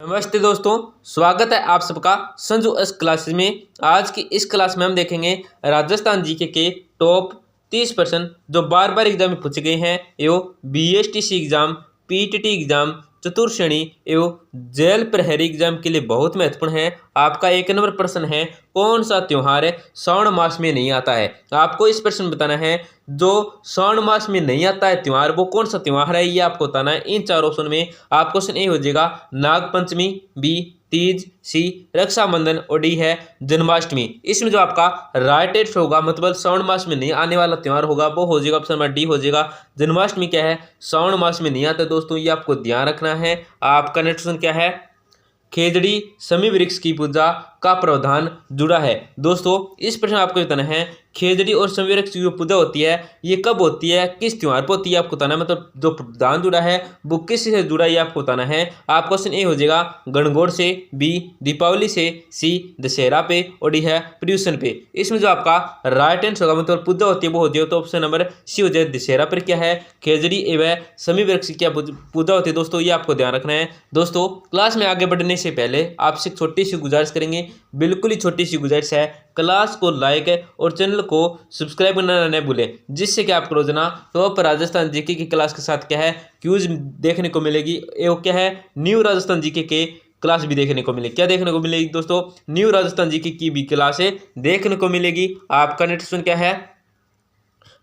नमस्ते दोस्तों, स्वागत है आप सबका संजू एस क्लासेस में। आज की इस क्लास में हम देखेंगे राजस्थान जीके के टॉप 30 प्रश्न जो बार बार एग्जाम में पूछे गए हैं एवं बीएसटीसी एग्जाम, पीटीटी एग्जाम, चतुर्थ श्रेणी एवं जेल प्रहरी एग्जाम के लिए बहुत महत्वपूर्ण है। आपका एक नंबर प्रश्न है, कौन सा त्योहार श्रावण मास में नहीं आता है। आपको इस प्रश्न में बताना है जो श्रावण मास में नहीं आता है त्योहार, वो कौन सा त्योहार है, ये आपको बताना है। इन चार ऑप्शन में आप क्वेश्चन ए हो जाएगा नाग पंचमी, बी तीज, सी रक्षाबंधन और डी है जन्माष्टमी। इसमें जो आपका राइट आंसर होगा, मतलब श्रावण मास में नहीं आने वाला त्योहार होगा, वो हो जाएगा ऑप्शन नंबर डी हो जाएगा जन्माष्टमी। क्या है, श्रावण मास में नहीं आता दोस्तों, ये आपको ध्यान रखना है। आपका नेक्स्ट क्वेश्चन क्या है, खेजड़ी शमी वृक्ष की पूजा का प्रावधान जुड़ा है। दोस्तों इस प्रश्न में आपको बताना है खेजड़ी और शमी वृक्ष की जो पूजा होती है ये कब होती है, किस त्योहार पर होती है, आपको बताना है। मतलब जो प्रावधान जुड़ा है वो किस से जुड़ा है, ये आपको बताना है। आप क्वेश्चन ए हो जाएगा गणगौर से, बी दीपावली से, सी दशहरा पे और डी है पर्यूषण पे। इसमें जो आपका राइट आंसर होगा, मतलब पूजा होती है वो होती है, तो ऑप्शन नंबर सी हो जाए दशहरा पर। क्या है, खेजड़ी एवं शमी वृक्ष की क्या पूजा होती है दोस्तों, ये आपको ध्यान रखना है। दोस्तों क्लास में आगे बढ़ने से पहले आपसे एक छोटी सी गुजारिश करेंगे, बिल्कुल ही छोटी सी गुजारिश है, क्लास को लाइक और चैनल को सब्सक्राइब करना न भूलें, जिससे कि आपको रोजाना टॉप राजस्थान जीके की क्लास के साथ क्या है क्यूज देखने को मिलेगी एवं क्या है न्यू राजस्थान जीके के क्लास भी देखने को मिलेगी। क्या देखने को मिलेगी दोस्तों, न्यू राजस्थान जीके की भी क्लास देखने को मिलेगी। आपका नेक्स्ट क्वेश्चन क्या है,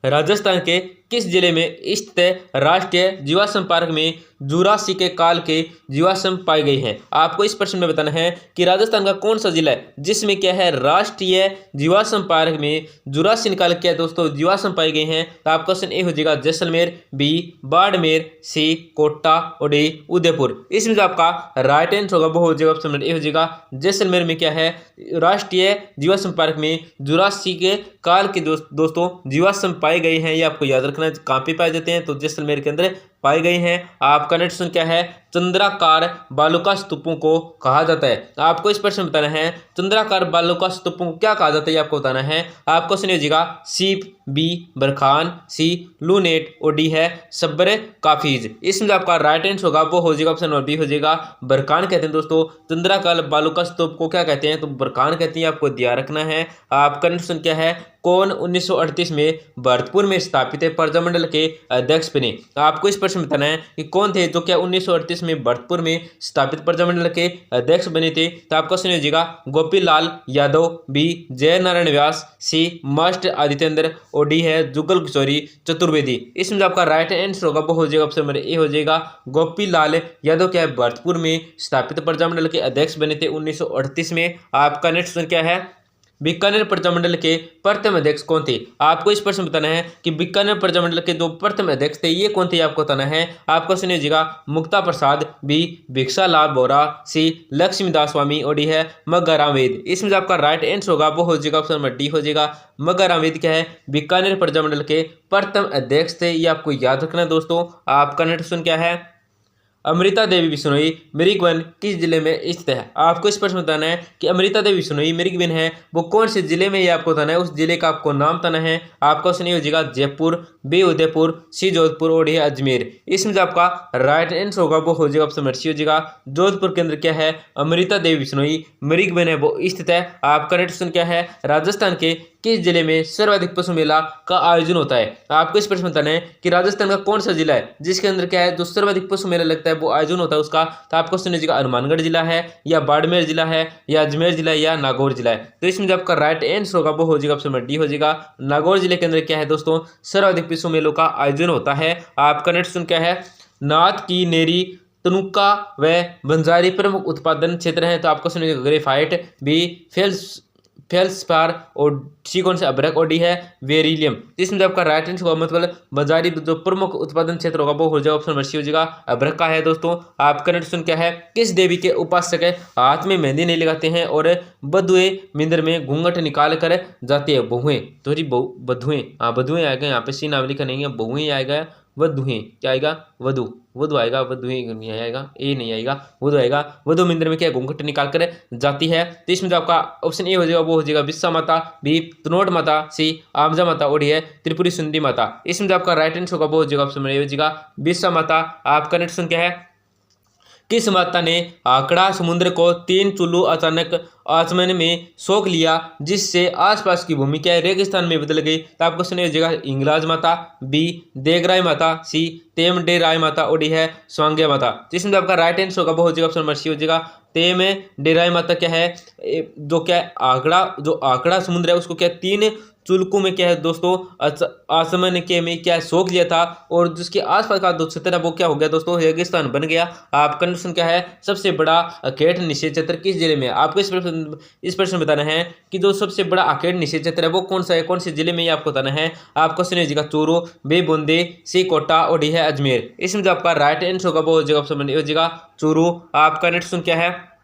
राजस्थान के किस जिले में स्थित राष्ट्रीय जीवाश्म पार्क में जुरासिक के काल के जीवाश्म पाए गए हैं। आपको इस प्रश्न में बताना है कि राजस्थान का कौन सा जिला है जिसमें क्या है राष्ट्रीय जीवाश्म पार्क में जुरासिक काल क्या है दोस्तों जीवाश्म पाए गए हैं। तो आपका क्वेश्चन ए हो जाएगा जैसलमेर, बी बाड़मेर, सी कोटा और डी उदयपुर। इसमें जो आपका राइट आंसर होगा वो हो जाएगा ऑप्शन नंबर ए हो जाएगा जैसलमेर में क्या है राष्ट्रीय जीवाश्म पार्क में जुरासिक काल के दोस्तों जीवाश्म पाए गए हैं। ये आपको याद रखना है कहाँ पे पाए जाते हैं, तो जैसलमेर के अंदर पाए गए हैं। आपका नेक्स्ट क्वेश्चन क्या है, चंद्राकार बालुका स्तूपों को कहा जाता है। आपको इस प्रश्न में बताना है चंद्राकार बालुका स्तूपों को क्या कहा जाता है, ये आपको बताना है। आपको सुनिए जीगा सीप, बी बरखान, सी लूनेट और डी है सब्र काफिज। इसमें जो आपका राइट आंसर होगा वो हो जाएगा ऑप्शन नंबर बी हो जाएगा बरखान कहते हैं दोस्तों। चंद्राकार बालुका स्तूप को क्या कहते हैं, तो बरखान कहते हैं, आपको ध्यान रखना है। आपका नेक्स्ट क्वेश्चन क्या है, कौन 1938 में भरतपुर में स्थापित प्रजामंडल के अध्यक्ष बने। आपको इस प्रश्न में बताना है कि कौन थे जो क्या 1938 में भरतपुर में स्थापित प्रजामंडल के अध्यक्ष बने थे। तो आपका सुनिए लीजिएगा गोपी लाल यादव, बी जय नारायण व्यास, सी मास्टर आदित्येंद्र और डी है जुगल किशोरी चतुर्वेदी। इसमें जो आपका राइट आंसर होगा वो हो जाएगा ऑप्शन नंबर ए हो जाएगा गोपी लाल यादव क्या है भरतपुर में स्थापित प्रजामंडल के अध्यक्ष बने थे 1938 में। आपका नेक्स्ट क्वेश्चन क्या है, बीकानेर प्रजामंडल के प्रथम अध्यक्ष कौन थे। आपको इस प्रश्न बताना है कि बीकानेर प्रजामंडल के जो प्रथम अध्यक्ष थे ये कौन थे, आपको बताना है। आपको सुनिएगा मुक्ता प्रसाद, बी भिक्षालाल बोरा, सी लक्ष्मीदास स्वामी और डी है मग्गाराम वेद। इसमें जो आपका राइट आंसर होगा वो हो जाएगा ऑप्शन नंबर डी हो जाएगा मग्गाराम वेद क्या है बीकानेर प्रजामंडल के प्रथम अध्यक्ष थे, ये आपको याद रखना है दोस्तों। आपका नेक्स्ट क्वेश्चन क्या है, अमृता देवी बिश्नोई मृगवन किस जिले में स्थित है। आपको इस प्रश्न बताना है कि अमृता देवी बिश्नोई मृगवन है वो कौन से जिले में, ये आपको बताना है, उस जिले का आपको नाम बताना है। आपका ऑप्शन हो जाएगा जयपुर, बी उदयपुर, सी जोधपुर और डी अजमेर। इसमें जो आपका राइट आंसर होगा वो हो जाएगा ऑप्शन नंबर सी हो जाएगा जोधपुर के अंदर क्या है अमृता देवी बिश्नोई मृगवन है वो स्थित है। आपका नेक्स्ट क्वेश्चन क्या है, राजस्थान के किस जिले में सर्वाधिक पशु मेला का आयोजन होता है। आपको इस प्रश्न बताना है कि राजस्थान का कौन सा जिला है जिसके अंदर क्या है जो सर्वाधिक पशु मेला लगता है वो आयोजन होता है उसका। तो आपको सुनिएगा हनुमानगढ़ जिला है या बाड़मेर जिला है या अजमेर जिला है या नागौर जिला है। तो इसमें जो आपका राइट आंसर होगा वो हो जाएगा ऑप्शन नंबर डी हो जाएगा नागौर जिले के अंदर क्या है दोस्तों सर्वाधिक पशु मेलों का आयोजन होता है। आपका नेक्स्ट क्वेश्चन क्या है, नाथ की नेरी तनुका व बंजारी प्रमुख उत्पादन क्षेत्र है। तो आपको सुनिएगा ग्रेफाइट, बी फेल्सपार और सी कौन से अभ्रक और डी है वेरिलियम। इसमें जो आपका राइट आंसर होगा मतलब बाजारी जो प्रमुख उत्पादन क्षेत्र होगा वो हो जाएगा ऑप्शन नंबर सी हो जाएगा अभ्रक का है दोस्तों। आपका नेक्स्ट क्वेश्चन क्या है, किस देवी के उपासक हाथ में मेहंदी नहीं लगाते हैं और बधुए मिंदर में घूंघट निकाल कर जाती है बहुएं। तो जी बधुएं, हाँ बधुएं आएगा, यहाँ पे सी नाम लिखा नहीं है, बहुएं आएगा, वधुएं क्या आएगा वधु, वधु आएगा, वधुएं नहीं आएगा, ए नहीं आएगा, वधु आएगा। वधु मिंदर में क्या घूंघट निकाल कर जाती है। तो इसमें जो आपका ऑप्शन ए हो जाएगा वो हो जाएगा विश्वा माता, बी तनोट माता, सी आमजा माता और डी है त्रिपुरी सुंदरी माता। इसमें जो आपका राइट आंसर होगा वो हो जाएगा ऑप्शन ए हो जाएगा विश्वा माता। आपका नेक्स्ट क्या है, किस माता ने आंकड़ा समुद्र को 3 चुल्लू अचानक आसमान में सोख लिया जिससे आसपास की भूमि क्या है रेगिस्तान में बदल गई? तो आपको सुनिए हो जाएगा इंगलाज माता, बी देगराय माता, सी तेमडे राय माता और डी है स्वांग्य माता। जिसमें आपका राइट आंसर होगा वो हो जाएगा ऑप्शन नंबर सी हो जाएगा तेम डेराय माता क्या है जो क्या है आंकड़ा समुद्र है उसको क्या 3 चुल्कू में क्या है दोस्तों आसमान के में क्या सोख लिया था और जिसके आसपास का जो क्षेत्र है वो क्या हो गया दोस्तों रेगिस्तान बन गया। आपका क्वेश्चन क्या है सबसे बड़ा अखेट निषेध क्षेत्र किस जिले में? आपको इस प्रश्न बताना है कि जो सबसे बड़ा अखेट निषेध क्षेत्र है वो कौन सा है, कौन से जिले में ये आपको बताना है। आपको सुनिएगा चूरू, बे बूंदे, सी कोटा और डी है अजमेर। इसमें जो आपका राइट आंसर होगा वो हो जाएगा ऑप्शन हो जाएगा चूरू। आपका नेक्स्ट क्वेश्चन क्या है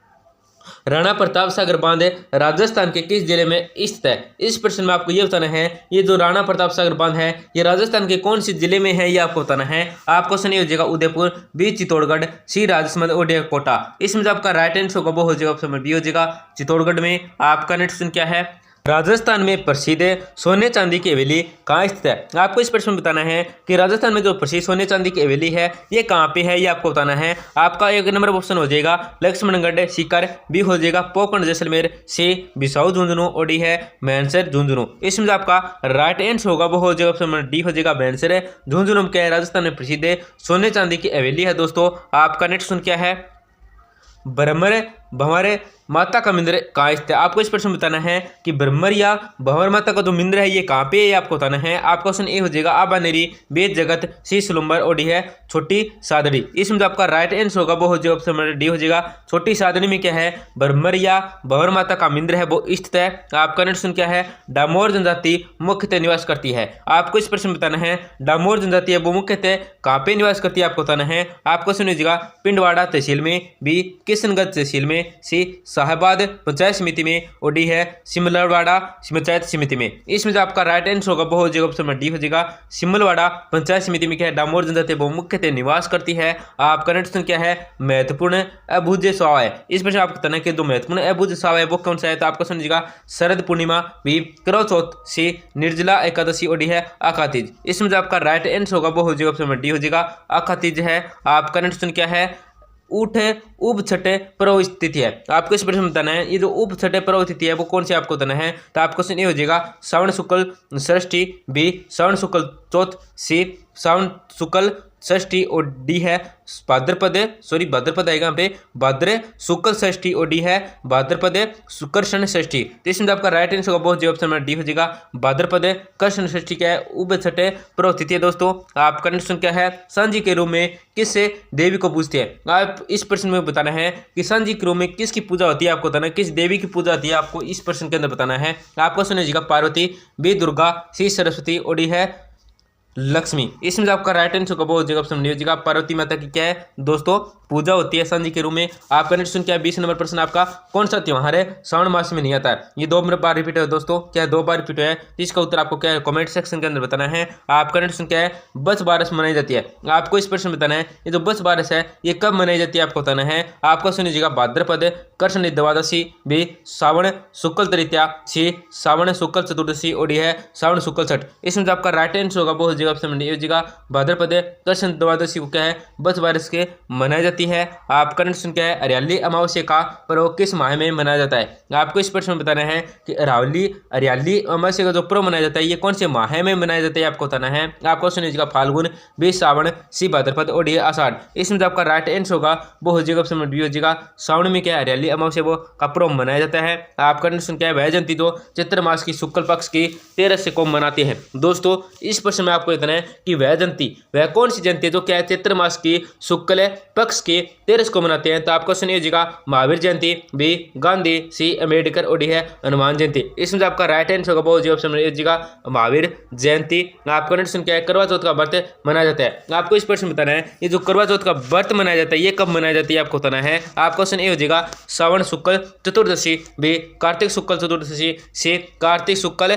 राणा प्रताप सागर बांध राजस्थान के किस जिले में स्थित है? इस प्रश्न में आपको यह बताना है ये जो राणा प्रताप सागर बांध है ये राजस्थान के कौन से जिले में है ये आपको बताना है। आपको सुनिए हो जाएगा उदयपुर, बी चित्तौड़गढ़, सी राजसमंद और डी कोटा। इसमें जो आपका राइट आंसर होगा वो हो जाएगा ऑप्शन बी हो जाएगा चित्तौड़गढ़ में। आपका नेक्स्ट क्वेश्चन क्या है राजस्थान में प्रसिद्ध सोने चांदी की हवेली कहाँ स्थित है? आपको इस प्रश्न में बताना है कि राजस्थान में जो प्रसिद्ध सोने चांदी की हवेली है ये कहाँ पे है ये आपको बताना है। आपका एक नंबर ऑप्शन हो जाएगा लक्ष्मणगढ़ सीकर, बी हो जाएगा पोखरण जैसलमेर, सी बिसाऊ झुंझुनू और डी है मैनसर झुंझुनू। इसमें जो आपका राइट आंसर होगा वो हो जाएगा ऑप्शन डी हो जाएगा मैनसर झुंझुनू क्या है राजस्थान में प्रसिद्ध सोने चांदी की हवेली है दोस्तों। आपका नेक्स्ट क्वेश्चन क्या है ब्रह्मर भंवर माता का मंदिर कहाँ स्थित है? आपको इस प्रश्न में बताना है कि ब्रह्मर या भंवर माता का जो मंदिर है ये कहाँ पे है ये आपको बताना है। आपका ऑप्शन ए हो जाएगा आबानेरी, बेद जगत, सी सुलंबर और डी है छोटी सादड़ी। इसमें जो आपका राइट आंसर होगा वो हो जाएगा ऑप्शन डी हो जाएगा छोटी सादड़ी में क्या है ब्रह्मर या भंवर माता का मंदिर है वो स्थित है। आपका नेक्स्ट क्या है डामोर जनजाति मुख्यतः निवास करती है? आपको इस प्रश्न में बताना है डामोर जनजाति है वो मुख्यतः कहाँ पे निवास करती है आपको बताना है। आपको सुनिएगा पिंडवाड़ा तहसील में, बी किशनगंज तहसील में, सी साहबाद पंचायत समिति में और डी है सिमलवाड़ा पंचायत समिति में। इसमें जो आपका राइट आंसर होगा वो हो जाएगा ऑप्शन डी हो जाएगा सिमलवाड़ा पंचायत समिति में क्या है डामोर जनजाति वो मुख्यतः निवास करती है। आपका नेक्स्ट क्या है महत्वपूर्ण अभुज स्वाव है? इस प्रश्न आपको बताना है कि जो महत्वपूर्ण अभुज स्वाव है वो कौन सा है। तो आपको समझिएगा शरद पूर्णिमा, बी करवा चौथ, सी निर्जला एकादशी और डी है आखातीज। इसमें जो आपका राइट आंसर होगा वो हो जाएगा ऑप्शन डी हो जाएगा आखातीज है। आपका नेक्स्ट क्या है ऊठ उप छठे पर्व स्थिति है? आपको इस प्रश्न में बताना है ये जो उप छठे पर्व स्थिति है वो कौन सी आपको बताना है। तो आपको ये हो जाएगा श्रावण शुक्ल षष्ठी, बी श्रावण शुक्ल चौथ, सी श्रावण शुक्ल षष्ठी और डी है भाद्रपद आएगा यहाँ पे भाद्र शुक्ल षष्ठी और डी है भाद्रपद शुक्र षष्ठी। तो इसमें आपका राइट आंसर होगा बहुत ऑप्शन में डी हो जाएगा भाद्रपद कृष्ण षष्ठी क्या है उप छठे पर्व तिथि है दोस्तों। आपका नेक्स्ट क्या है सांझी के रूप में किससे देवी को पूजते हैं? आप इस प्रश्न में बताना है कि सांझी के रूप में किसकी पूजा होती है आपको बताना है किस देवी की पूजा होती है आपको इस प्रश्न के अंदर बताना है। आपको सुनिएगा पार्वती, बी दुर्गा, सी सरस्वती और डी है लक्ष्मी। इसमें आपका राइट आंसर होगा वो हो जाएगा ऑप्शन डी हो जाएगा पार्वती माता की क्या है दोस्तों पूजा होती है सांझी के रूप में। आपका नेक्स्ट क्या है 20 नंबर प्रश्न आपका कौन सा त्योहार है श्रावण मास में नहीं आता है? ये 2 बार रिपीट है दोस्तों क्या 2 बार रिपीट है। इसका उत्तर आपको क्या है कमेंट सेक्शन के अंदर बताना है। आपका नेक्स्ट क्या है बस बारस मनाई जाती है? आपको इस प्रश्न बताना है ये जो बस बारस है ये कब मनाई जाती है आपको बताना है। आपको सुनिएगा भाद्रपद कृष्ण द्वादशी, बी श्रावण शुक्ल तृतीया, सी श्रावण शुक्ल चतुर्दशी और डी है श्रावण शुक्ल छठ। इसमें आपका राइट आंसर होगा वो हो जाएगा ऑप्शन डी हो जाएगा भाद्रपद कृष्ण द्वादशी को क्या है बस बारस के मनाई जाती है। आपका नेक्स्ट क्या है हरियाली अमावस्या का पर्व किस माह में मनाया जाता है? आपको इस प्रश्न में बताना है कि हरियाली अमावस्या का जो पर्व मनाया जाता है ये कौन से माह में मनाया जाता है आपको बताना है। आपको सुनिएगा फाल्गुन, बी श्रावण, सी भाद्रपद और डी आषाढ़। इसमें जो आपका राइट आंसर होगा वो हो जाएगा ऑप्शन बी हो जाएगा श्रावण में क्या हरियाली अमावस्या वो का पर्व मनाया जाता है। आपका नेक्स्ट क्या है वह जयंती जो चैत्र मास की शुक्ल पक्ष की 13 को मनाते हैं। दोस्तों इस प्रश्न में आपको इतना है कि वह जयंती वह कौन सी जयंती है जो क्या है चैत्र मास की शुक्ल पक्ष के 13 को मनाते हैं। तो आपको सुनिए जाएगा महावीर जयंती, बी गांधी, सी अम्बेडकर और डी है हनुमान जयंती। इसमें आपका राइट आंसर होगा बहुत ऑप्शन में जाएगा महावीर जयंती। आपको नेक्स्ट क्या है करवा चौथ का व्रत मनाया जाता है? आपको इस प्रश्न बताना है ये जो करवा चौथ का व्रत मनाया जाता है ये कब मनाया जाती है आपको बताना है। आपको ऑप्शन ए हो जाएगा श्रावण शुक्ल चतुर्दशी, बी कार्तिक शुक्ल चतुर्दशी, सी कार्तिक शुक्ल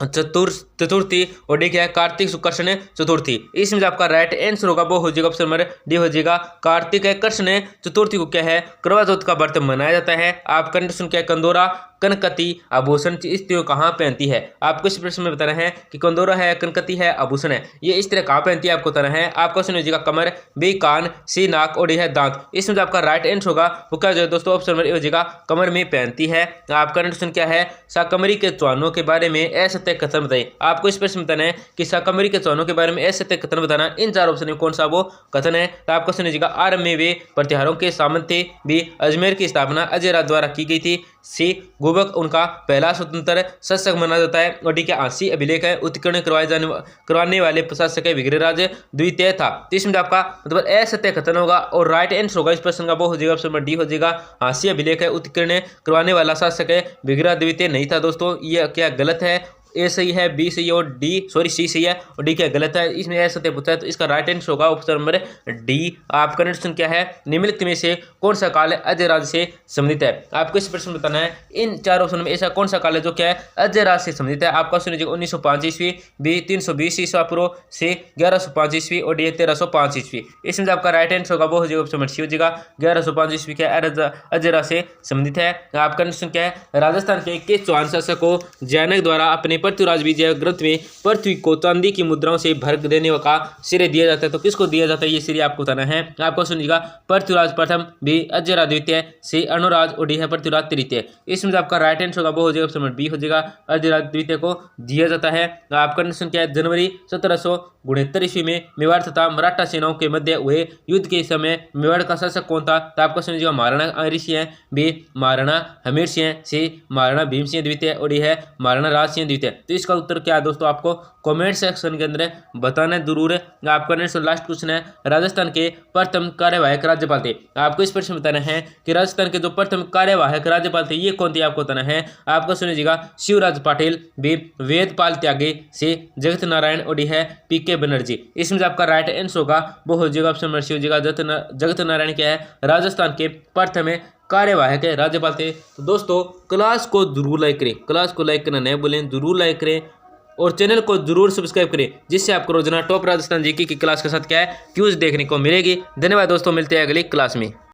चतुर्थी और डी क्या है कार्तिक शुक्र चतुर्थी। इसमें आपका राइट आंसर होगा वो हो जाएगा ऑप्शन नंबर डी हो जाएगा कार्तिक कृष्ण चतुर्थी को क्या है करवा चौथ का व्रत मनाया जाता है। आपका नेक्स्ट क्या है कंदोरा कनकती आभूषण स्त्रियों कहाँ पहनती है? आपको इस प्रश्न में बताना है कि कंदोरा है, कनकती है, आभूषण है, ये इस तरह कहाँ पहनती है आपको बताना है। आपका सुन लीजिएगा कमर, बी कान, सी नाक और डी है दांत। इसमें जो आपका राइट आंसर होगा वो क्या हो जाएगा दोस्तों? ऑप्शन नंबर ए हो जाएगा कमर में पहनती है। आपका क्वेश्चन क्या है? शाकंभरी के चौहानों के बारे में असत्य कथन बताइए। आपको इस प्रश्न में बताना है कि शाकंभरी के चौहानों के बारे में असत्य कथन बताना। इन चार ऑप्शन में कौन सा वो कथन है? तो आपको सुन लीजिएगा आरंभ में वे प्रतिहारों के सामंत थे, बी अजमेर की स्थापना अजय राज द्वारा की गई थी, सी गुबक उनका पहला स्वतंत्र शासक माना जाता है, और डी के आंसी अभिलेख है उत्कीर्ण करवाने वाले प्रशासक विग्रहराज द्वितीय था। तो इसमें आपका मतलब असत्य कथन होगा और राइट आंसर होगा इस प्रश्न का वो हो जाएगा ऑप्शन नंबर डी हो जाएगा आंसी अभिलेख है उत्कीर्ण करवाने वाला शासक विग्रह द्वितीय नहीं था। दोस्तों ये क्या गलत है? ए सही है, बी सही है और सी सही है और डी क्या गलत है। इसमें ऐसा पूछा है तो इसका राइट आंसर होगा ऑप्शन नंबर डी। आपका क्वेश्चन क्या है? निम्नलिखित में से कौन सा काल अजय राज से संबंधित है? आपको इस प्रश्न बताना है इन चार ऑप्शन में ऐसा कौन सा काल है जो क्या है अजय राज से संबंधित है। आपका सुन लीजिए 1905 ईस्वी, बी 320 ईस्वा पूर्व, सी 1105 ईस्वी और डी 1305 ईस्वी। इसमें आपका राइट आंसर होगा वो हो जाएगा ऑप्शन नंबर सी हो जाएगा 1105 ईस्वी क्या अजय राज से संबंधित है। आपका क्वेश्चन क्या है? राजस्थान के किस चौहान शासक को जैनक द्वारा अपने पृथ्वीराज विजय ग्रंथ में पृथ्वी को चांदी की मुद्राओं से भर देने का श्रेय दिया जाता है? तो किसको दिया जाता है ये श्रेय आपको बताना है। आपको सुनिएगा पृथ्वीराज प्रथम, बी अजयराज द्वितीय, सी अनुराज और डी है पृथ्वीराज तृतीय। इसमें आपका राइट आंसर होगा वो हो जाएगा ऑप्शन नंबर बी हो जाएगा अजयराज द्वितीय को दिया जाता है। आपका क्वेश्चन क्या है? जनवरी 1769 ईस्वी में मेवाड़ तथा मराठा सेनाओं के मध्य हुए युद्ध के समय मेवाड़ का शासक कौन था? तो आपको सुनिएगा महाराणा अमर सिंह है, बी महाराणा हमीर सिंह, सी महाराणा भीम सिंह द्वितीय और डी है महाराणा राज सिंह द्वितीय। तो इसका उत्तर क्या है दोस्तों? आपको कमेंट सेक्शन के अंदर बताना जरूर है। आपका नेक्स्ट लास्ट क्वेश्चन है राजस्थान के प्रथम कार्यवाहक राज्यपाल थे। आपको इस प्रश्न बताना है कि राजस्थान के जो प्रथम कार्यवाहक राज्यपाल थे ये कौन थे? आपको बताना है। आपको सुनिएगा शिवराज पाटिल, बी वेदपाल त्यागी, सी जगत नारायण और डी है पीके बनर्जी। इसमें आपका राइट आंसर होगा वो हो जाएगा ऑप्शन नंबर सी हो जाएगा जगत नारायण क्या है राजस्थान के प्रथम कार्यवाहक राज्यपाल थे। तो दोस्तों क्लास को जरूर लाइक करें, क्लास को लाइक करना नहीं बोलें, जरूर लाइक करें और चैनल को जरूर सब्सक्राइब करें जिससे आपको रोजाना टॉप राजस्थान जीके की क्लास के साथ क्या है क्यूज देखने को मिलेगी। धन्यवाद दोस्तों, मिलते हैं अगली क्लास में।